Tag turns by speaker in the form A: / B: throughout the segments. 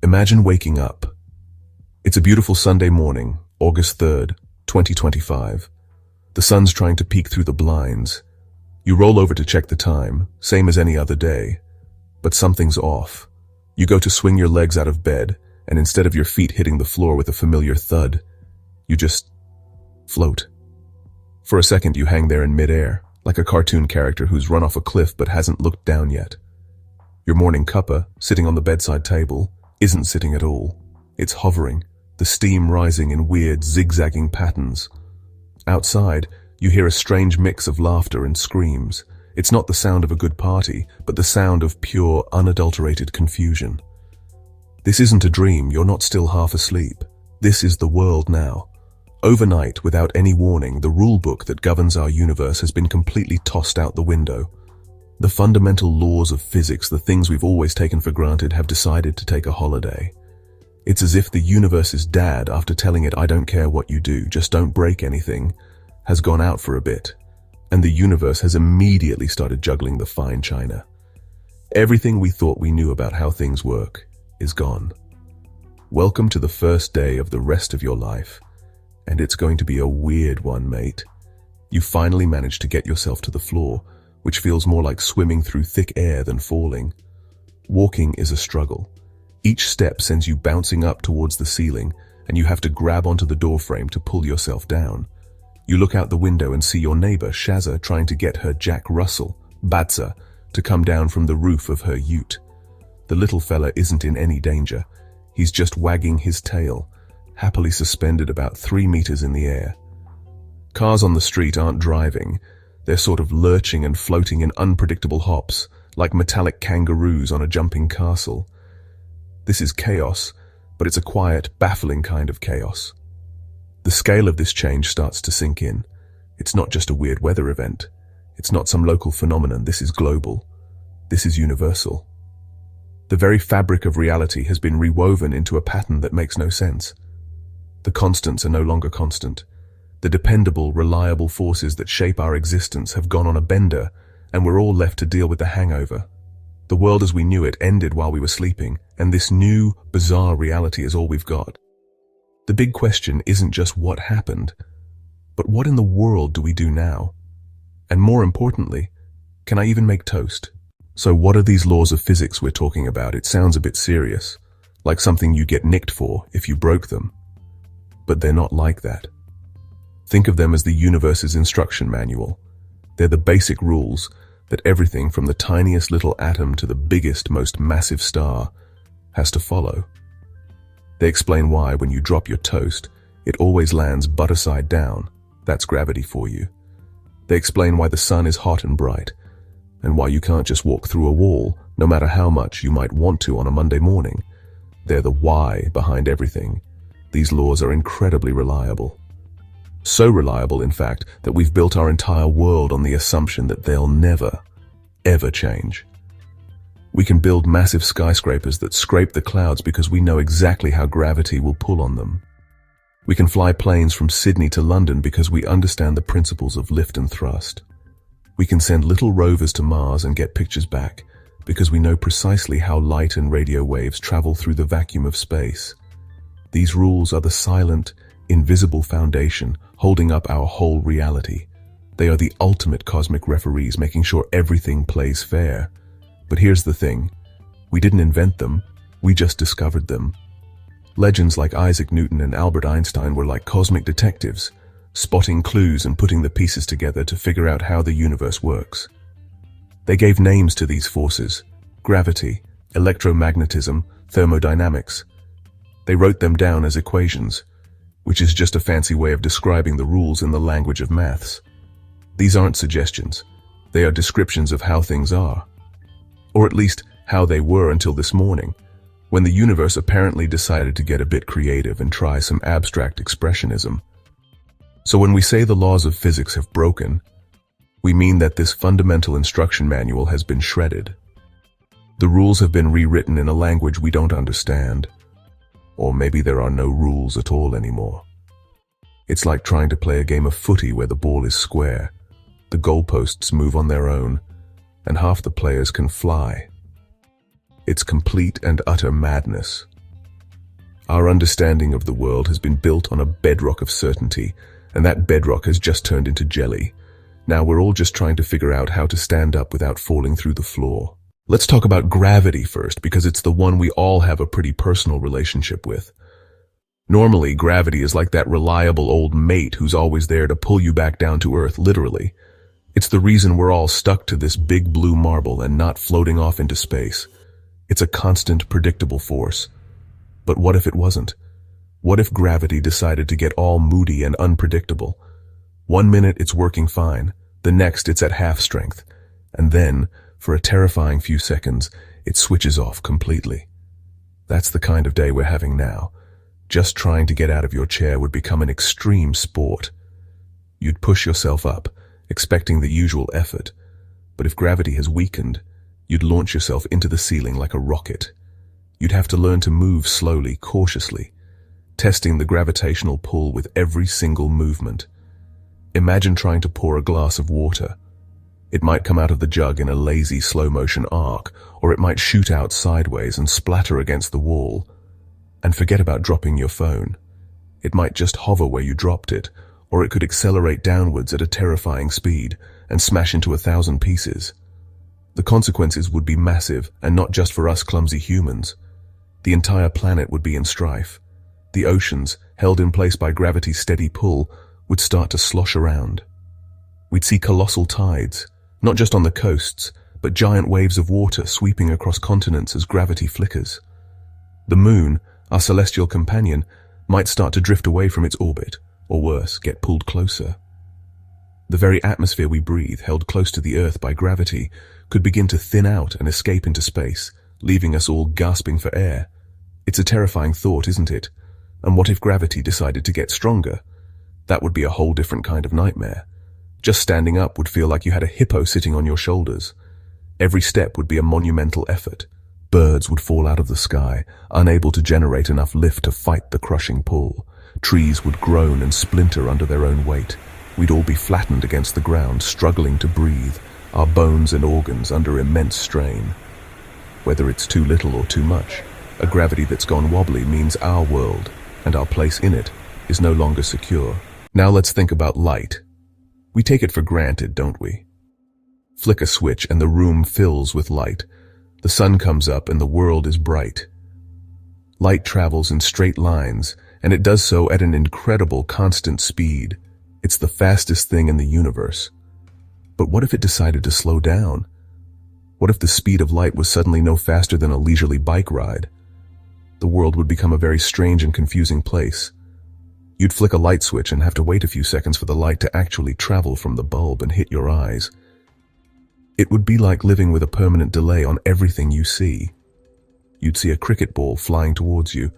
A: Imagine waking up. It's a beautiful Sunday morning, August 3rd, 2025. The sun's trying to peek through the blinds. You roll over to check the time, same as any other day. But something's off. You go to swing your legs out of bed, and instead of your feet hitting the floor with a familiar thud, you just float. For a second you hang there in midair, like a cartoon character who's run off a cliff but hasn't looked down yet. Your morning cuppa, sitting on the bedside table, isn't sitting at all. It's hovering, the steam rising in weird, zigzagging patterns. Outside, you hear a strange mix of laughter and screams. It's not the sound of a good party, but the sound of pure, unadulterated confusion. This isn't a dream, you're not still half asleep. This is the world now. Overnight, without any warning, the rulebook that governs our universe has been completely tossed out the window. The fundamental laws of physics, the things we've always taken for granted, have decided to take a holiday. It's as if the universe's dad, after telling it, "I don't care what you do, just don't break anything," has gone out for a bit, and the universe has immediately started juggling the fine china. Everything we thought we knew about how things work is gone. Welcome to the first day of the rest of your life, and it's going to be a weird one, mate. You finally managed to get yourself to the floor, which feels more like swimming through thick air than falling. Walking is a struggle. Each step sends you bouncing up towards the ceiling, and you have to grab onto the doorframe to pull yourself down. You look out the window and see your neighbor, Shazza, trying to get her Jack Russell, Batza, to come down from the roof of her ute. The little fella isn't in any danger. He's just wagging his tail, happily suspended about 3 meters in the air. Cars on the street aren't driving. They're sort of lurching and floating in unpredictable hops, like metallic kangaroos on a jumping castle. This is chaos, but it's a quiet, baffling kind of chaos. The scale of this change starts to sink in. It's not just a weird weather event. It's not some local phenomenon. This is global. This is universal. The very fabric of reality has been rewoven into a pattern that makes no sense. The constants are no longer constant. The dependable, reliable forces that shape our existence have gone on a bender, and we're all left to deal with the hangover. The world as we knew it ended while we were sleeping, and this new, bizarre reality is all we've got. The big question isn't just what happened, but what in the world do we do now? And more importantly, can I even make toast? So what are these laws of physics we're talking about? It sounds a bit serious, like something you get nicked for if you broke them. But they're not like that. Think of them as the universe's instruction manual. They're the basic rules that everything from the tiniest little atom to the biggest, most massive star has to follow. They explain why, when you drop your toast, it always lands butter side down. That's gravity for you. They explain why the sun is hot and bright, and why you can't just walk through a wall, no matter how much you might want to on a Monday morning. They're the why behind everything. These laws are incredibly reliable. So reliable, in fact, that we've built our entire world on the assumption that they'll never, ever change. We can build massive skyscrapers that scrape the clouds because we know exactly how gravity will pull on them. We can fly planes from Sydney to London because we understand the principles of lift and thrust. We can send little rovers to Mars and get pictures back because we know precisely how light and radio waves travel through the vacuum of space. These rules are the silent, invisible foundation holding up our whole reality. They are the ultimate cosmic referees, making sure everything plays fair. But here's the thing. We didn't invent them, we just discovered them. Legends like Isaac Newton and Albert Einstein were like cosmic detectives, spotting clues and putting the pieces together to figure out how the universe works. They gave names to these forces: gravity, electromagnetism, thermodynamics. They wrote them down as equations, which is just a fancy way of describing the rules in the language of maths. These aren't suggestions. They are descriptions of how things are. Or at least how they were until this morning, when the universe apparently decided to get a bit creative and try some abstract expressionism. So when we say the laws of physics have broken, we mean that this fundamental instruction manual has been shredded. The rules have been rewritten in a language we don't understand. Or maybe there are no rules at all anymore. It's like trying to play a game of footy where the ball is square, the goalposts move on their own, and half the players can fly. It's complete and utter madness. Our understanding of the world has been built on a bedrock of certainty, and that bedrock has just turned into jelly. Now we're all just trying to figure out how to stand up without falling through the floor. Let's talk about gravity first, because it's the one we all have a pretty personal relationship with. Normally, gravity is like that reliable old mate who's always there to pull you back down to earth, literally. It's the reason we're all stuck to this big blue marble and not floating off into space. It's a constant, predictable force. But what if it wasn't? What if gravity decided to get all moody and unpredictable? One minute it's working fine, the next it's at half strength, and then, for a terrifying few seconds, it switches off completely. That's the kind of day we're having now. Just trying to get out of your chair would become an extreme sport. You'd push yourself up, expecting the usual effort, but if gravity has weakened, you'd launch yourself into the ceiling like a rocket. You'd have to learn to move slowly, cautiously, testing the gravitational pull with every single movement. Imagine trying to pour a glass of water. It might come out of the jug in a lazy slow-motion arc, or it might shoot out sideways and splatter against the wall. And forget about dropping your phone. It might just hover where you dropped it, or it could accelerate downwards at a terrifying speed and smash into 1,000 pieces. The consequences would be massive, and not just for us clumsy humans. The entire planet would be in strife. The oceans, held in place by gravity's steady pull, would start to slosh around. We'd see colossal tides, not just on the coasts, but giant waves of water sweeping across continents as gravity flickers. The moon, our celestial companion, might start to drift away from its orbit, or worse, get pulled closer. The very atmosphere we breathe, held close to the Earth by gravity, could begin to thin out and escape into space, leaving us all gasping for air. It's a terrifying thought, isn't it? And what if gravity decided to get stronger? That would be a whole different kind of nightmare. Just standing up would feel like you had a hippo sitting on your shoulders. Every step would be a monumental effort. Birds would fall out of the sky, unable to generate enough lift to fight the crushing pull. Trees would groan and splinter under their own weight. We'd all be flattened against the ground, struggling to breathe, our bones and organs under immense strain. Whether it's too little or too much, a gravity that's gone wobbly means our world, and our place in it, is no longer secure. Now let's think about light. We take it for granted, don't we? Flick a switch and the room fills with light. The sun comes up and the world is bright. Light travels in straight lines, and it does so at an incredible constant speed. It's the fastest thing in the universe. But what if it decided to slow down? What if the speed of light was suddenly no faster than a leisurely bike ride? The world would become a very strange and confusing place. You'd flick a light switch and have to wait a few seconds for the light to actually travel from the bulb and hit your eyes. It would be like living with a permanent delay on everything you see. You'd see a cricket ball flying towards you,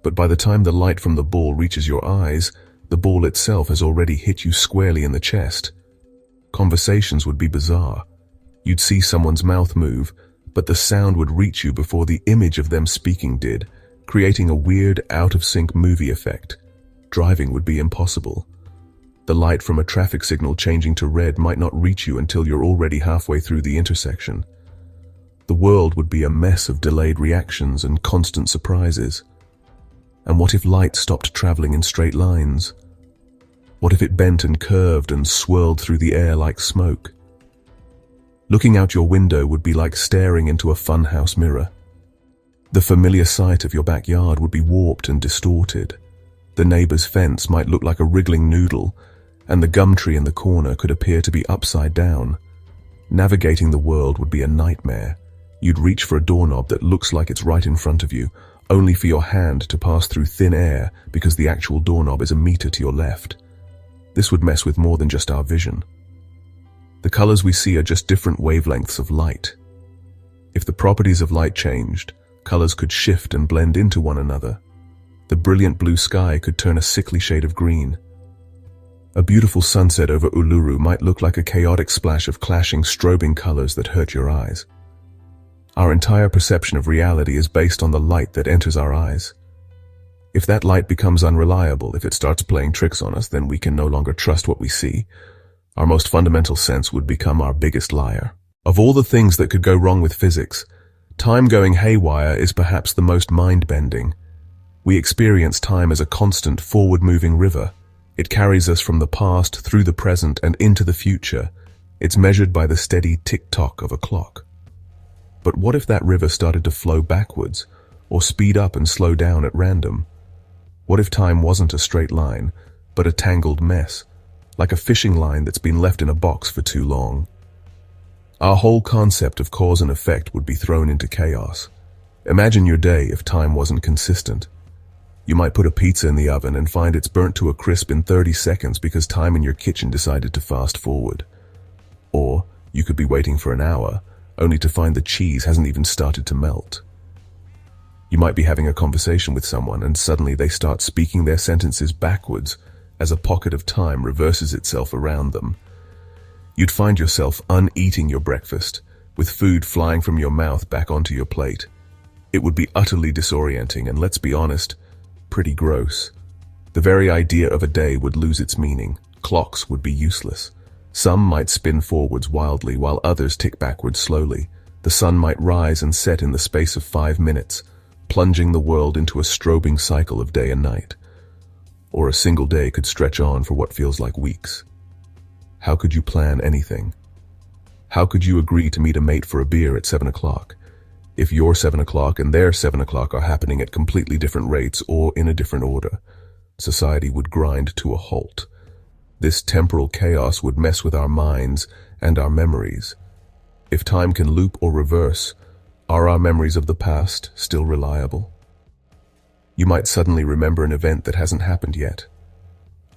A: but by the time the light from the ball reaches your eyes, the ball itself has already hit you squarely in the chest. Conversations would be bizarre. You'd see someone's mouth move, but the sound would reach you before the image of them speaking did, creating a weird, out-of-sync movie effect. Driving would be impossible. The light from a traffic signal changing to red might not reach you until you're already halfway through the intersection. The world would be a mess of delayed reactions and constant surprises. And what if light stopped traveling in straight lines? What if it bent and curved and swirled through the air like smoke? Looking out your window would be like staring into a funhouse mirror. The familiar sight of your backyard would be warped and distorted. The neighbor's fence might look like a wriggling noodle, and the gum tree in the corner could appear to be upside down. Navigating the world would be a nightmare. You'd reach for a doorknob that looks like it's right in front of you, only for your hand to pass through thin air because the actual doorknob is a meter to your left. This would mess with more than just our vision. The colors we see are just different wavelengths of light. If the properties of light changed, colors could shift and blend into one another. The brilliant blue sky could turn a sickly shade of green. A beautiful sunset over Uluru might look like a chaotic splash of clashing, strobing colors that hurt your eyes. Our entire perception of reality is based on the light that enters our eyes. If that light becomes unreliable, if it starts playing tricks on us, then we can no longer trust what we see. Our most fundamental sense would become our biggest liar. Of all the things that could go wrong with physics, time going haywire is perhaps the most mind-bending. We experience time as a constant, forward-moving river. It carries us from the past through the present and into the future. It's measured by the steady tick-tock of a clock. But what if that river started to flow backwards, or speed up and slow down at random? What if time wasn't a straight line, but a tangled mess, like a fishing line that's been left in a box for too long? Our whole concept of cause and effect would be thrown into chaos. Imagine your day if time wasn't consistent. You might put a pizza in the oven and find it's burnt to a crisp in 30 seconds because time in your kitchen decided to fast forward. Or you could be waiting for an hour, only to find the cheese hasn't even started to melt. You might be having a conversation with someone and suddenly they start speaking their sentences backwards as a pocket of time reverses itself around them. You'd find yourself uneating your breakfast, with food flying from your mouth back onto your plate. It would be utterly disorienting and, let's be honest, pretty gross. The very idea of a day would lose its meaning. Clocks would be useless. Some might spin forwards wildly while others tick backwards slowly. The sun might rise and set in the space of 5 minutes, plunging the world into a strobing cycle of day and night. Or a single day could stretch on for what feels like weeks. How could you plan anything? How could you agree to meet a mate for a beer at 7 o'clock? If your 7 o'clock and their 7 o'clock are happening at completely different rates or in a different order, society would grind to a halt. This temporal chaos would mess with our minds and our memories. If time can loop or reverse, are our memories of the past still reliable? You might suddenly remember an event that hasn't happened yet.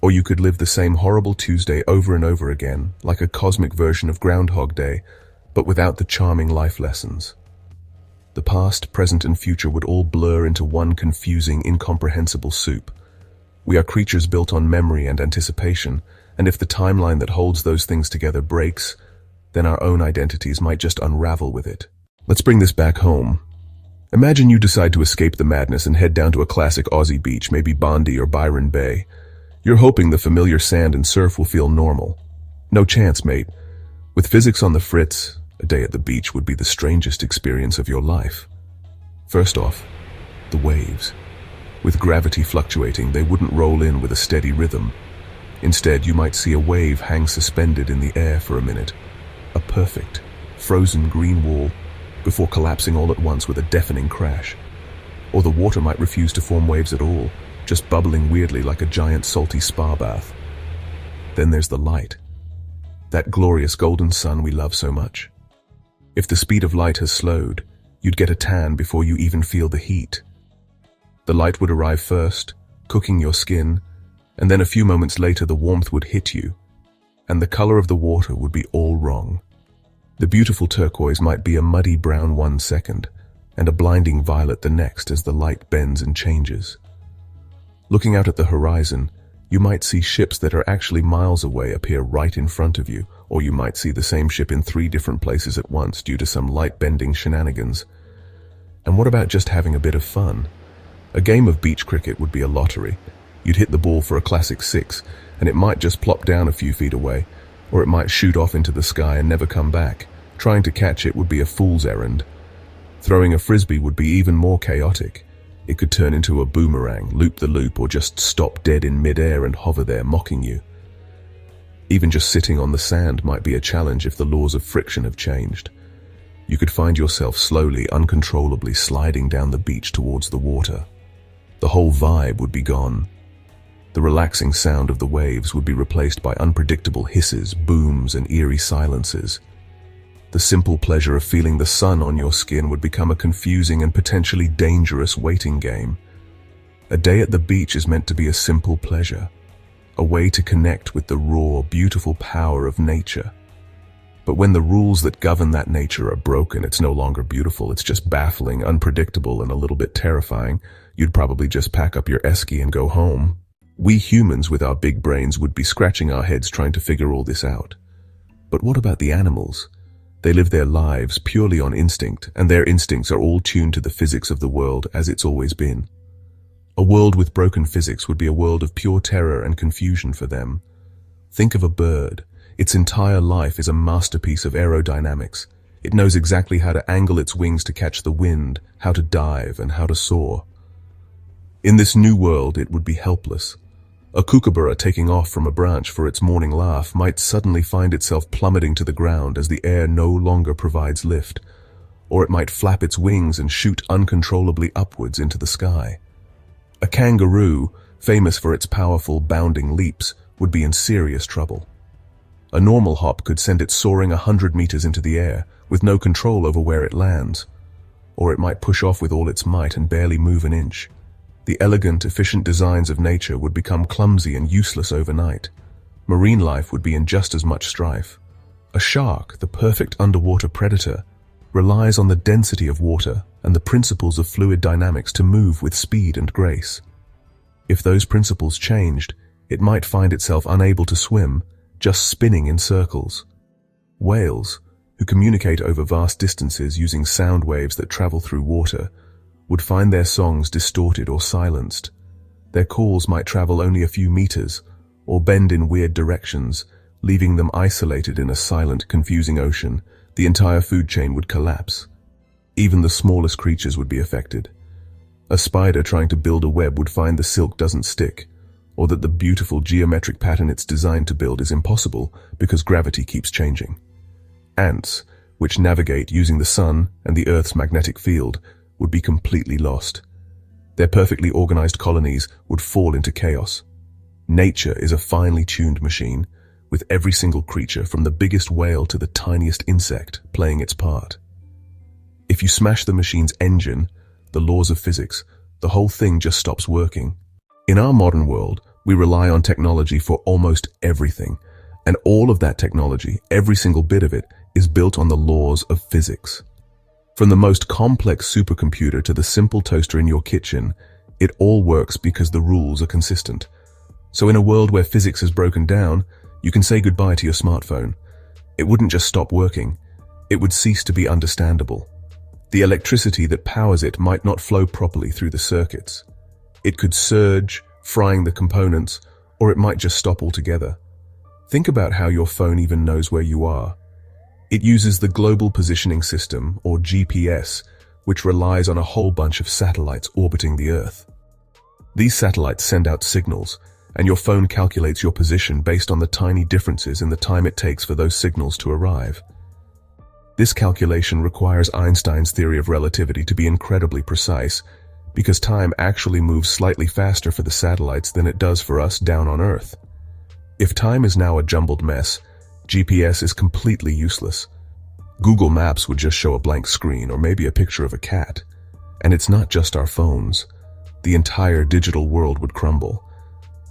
A: Or you could live the same horrible Tuesday over and over again, like a cosmic version of Groundhog Day, but without the charming life lessons. The past, present, and future would all blur into one confusing, incomprehensible soup. We are creatures built on memory and anticipation, and if the timeline that holds those things together breaks, then our own identities might just unravel with it. Let's bring this back home. Imagine you decide to escape the madness and head down to a classic Aussie beach, maybe Bondi or Byron Bay. You're hoping the familiar sand and surf will feel normal. No chance, mate. With physics on the fritz, a day at the beach would be the strangest experience of your life. First off, the waves. With gravity fluctuating, they wouldn't roll in with a steady rhythm. Instead, you might see a wave hang suspended in the air for a minute, a perfect, frozen green wall, before collapsing all at once with a deafening crash. Or the water might refuse to form waves at all, just bubbling weirdly like a giant salty spa bath. Then there's the light, that glorious golden sun we love so much. If the speed of light has slowed, you'd get a tan before you even feel the heat. The light would arrive first, cooking your skin, and then a few moments later the warmth would hit you, and the color of the water would be all wrong. The beautiful turquoise might be a muddy brown 1 second, and a blinding violet the next as the light bends and changes. Looking out at the horizon, you might see ships that are actually miles away appear right in front of you, or you might see the same ship in 3 different places at once due to some light-bending shenanigans. And what about just having a bit of fun? A game of beach cricket would be a lottery. You'd hit the ball for a classic 6, and it might just plop down a few feet away, or it might shoot off into the sky and never come back. Trying to catch it would be a fool's errand. Throwing a frisbee would be even more chaotic. It could turn into a boomerang, loop the loop, or just stop dead in mid-air and hover there mocking you. Even just sitting on the sand might be a challenge if the laws of friction have changed. You could find yourself slowly, uncontrollably sliding down the beach towards the water. The whole vibe would be gone. The relaxing sound of the waves would be replaced by unpredictable hisses, booms, and eerie silences. The simple pleasure of feeling the sun on your skin would become a confusing and potentially dangerous waiting game. A day at the beach is meant to be a simple pleasure, a way to connect with the raw, beautiful power of nature. But when the rules that govern that nature are broken, it's no longer beautiful, it's just baffling, unpredictable, and a little bit terrifying. You'd probably just pack up your esky and go home. We humans with our big brains would be scratching our heads trying to figure all this out. But what about the animals? They live their lives purely on instinct, and their instincts are all tuned to the physics of the world as it's always been. A world with broken physics would be a world of pure terror and confusion for them. Think of a bird. Its entire life is a masterpiece of aerodynamics. It knows exactly how to angle its wings to catch the wind, how to dive, and how to soar. In this new world, it would be helpless. A kookaburra taking off from a branch for its morning laugh might suddenly find itself plummeting to the ground as the air no longer provides lift, or it might flap its wings and shoot uncontrollably upwards into the sky. A kangaroo, famous for its powerful bounding leaps, would be in serious trouble. A normal hop could send it soaring 100 meters into the air, with no control over where it lands, or it might push off with all its might and barely move an inch. The elegant, efficient designs of nature would become clumsy and useless overnight. Marine life would be in just as much strife. A shark, the perfect underwater predator, relies on the density of water and the principles of fluid dynamics to move with speed and grace. If those principles changed, it might find itself unable to swim, just spinning in circles. Whales, who communicate over vast distances using sound waves that travel through water, would find their songs distorted or silenced. Their calls might travel only a few meters, or bend in weird directions, leaving them isolated in a silent, confusing ocean. The entire food chain would collapse. Even the smallest creatures would be affected. A spider trying to build a web would find the silk doesn't stick, or that the beautiful geometric pattern it's designed to build is impossible because gravity keeps changing. Ants, which navigate using the sun and the Earth's magnetic field, would be completely lost. Their perfectly organized colonies would fall into chaos. Nature is a finely tuned machine, with every single creature from the biggest whale to the tiniest insect playing its part. If you smash the machine's engine, the laws of physics, the whole thing just stops working. In our modern world, we rely on technology for almost everything, and all of that technology, every single bit of it, is built on the laws of physics. From the most complex supercomputer to the simple toaster in your kitchen, it all works because the rules are consistent. So in a world where physics is broken down, you can say goodbye to your smartphone. It wouldn't just stop working, it would cease to be understandable. The electricity that powers it might not flow properly through the circuits. It could surge, frying the components, or it might just stop altogether. Think about how your phone even knows where you are. It uses the Global Positioning System, or GPS, which relies on a whole bunch of satellites orbiting the Earth. These satellites send out signals, and your phone calculates your position based on the tiny differences in the time it takes for those signals to arrive. This calculation requires Einstein's theory of relativity to be incredibly precise, because time actually moves slightly faster for the satellites than it does for us down on Earth. If time is now a jumbled mess, GPS is completely useless. Google Maps would just show a blank screen or maybe a picture of a cat. And it's not just our phones. The entire digital world would crumble.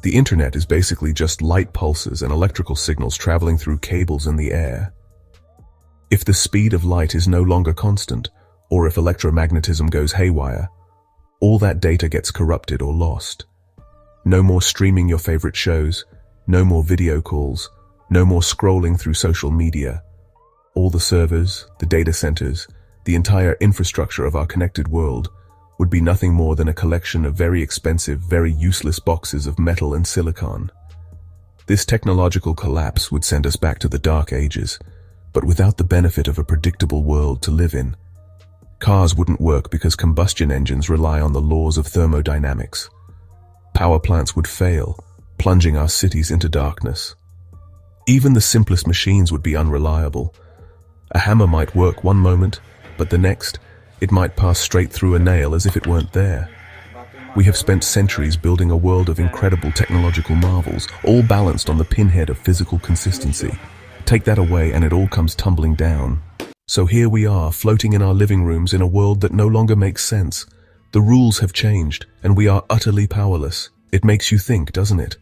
A: The internet is basically just light pulses and electrical signals traveling through cables in the air. If the speed of light is no longer constant, or if electromagnetism goes haywire, all that data gets corrupted or lost. No more streaming your favorite shows, no more video calls, no more scrolling through social media. All the servers, the data centers, the entire infrastructure of our connected world would be nothing more than a collection of very expensive, very useless boxes of metal and silicon. This technological collapse would send us back to the Dark Ages, but without the benefit of a predictable world to live in. Cars wouldn't work because combustion engines rely on the laws of thermodynamics. Power plants would fail, plunging our cities into darkness. Even the simplest machines would be unreliable. A hammer might work one moment, but the next, it might pass straight through a nail as if it weren't there. We have spent centuries building a world of incredible technological marvels, all balanced on the pinhead of physical consistency. Take that away and it all comes tumbling down. So here we are, floating in our living rooms in a world that no longer makes sense. The rules have changed, and we are utterly powerless. It makes you think, doesn't it?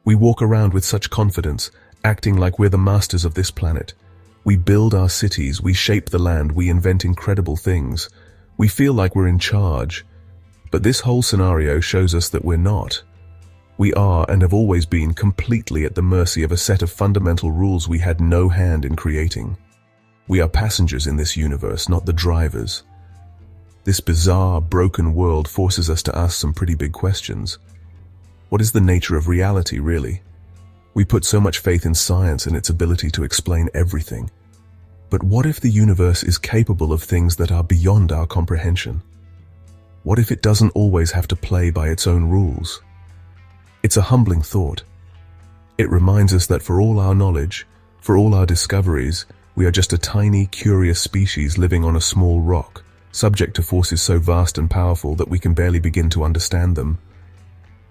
A: We walk around with such confidence, acting like we're the masters of this planet. We build our cities, we shape the land, we invent incredible things. We feel like we're in charge. But this whole scenario shows us that we're not. We are, and have always been, completely at the mercy of a set of fundamental rules we had no hand in creating. We are passengers in this universe, not the drivers. This bizarre, broken world forces us to ask some pretty big questions. What is the nature of reality, really? We put so much faith in science and its ability to explain everything. But what if the universe is capable of things that are beyond our comprehension? What if it doesn't always have to play by its own rules? It's a humbling thought. It reminds us that for all our knowledge, for all our discoveries, we are just a tiny, curious species living on a small rock, subject to forces so vast and powerful that we can barely begin to understand them.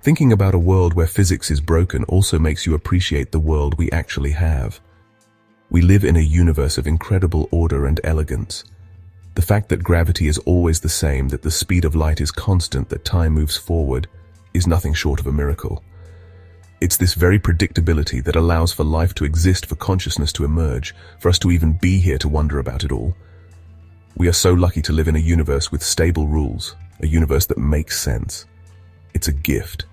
A: Thinking about a world where physics is broken also makes you appreciate the world we actually have. We live in a universe of incredible order and elegance. The fact that gravity is always the same, that the speed of light is constant, that time moves forward, is nothing short of a miracle. It's this very predictability that allows for life to exist, for consciousness to emerge, for us to even be here to wonder about it all. We are so lucky to live in a universe with stable rules, a universe that makes sense. It's a gift.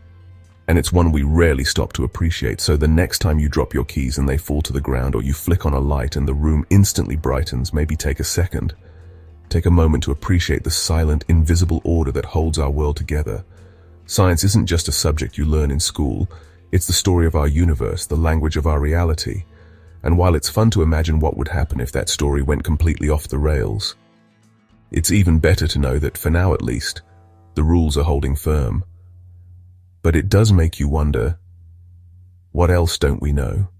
A: And it's one we rarely stop to appreciate, so the next time you drop your keys and they fall to the ground, or you flick on a light and the room instantly brightens, maybe take a second. Take a moment to appreciate the silent, invisible order that holds our world together. Science isn't just a subject you learn in school, it's the story of our universe, the language of our reality. And while it's fun to imagine what would happen if that story went completely off the rails, it's even better to know that, for now at least, the rules are holding firm. But it does make you wonder, what else don't we know?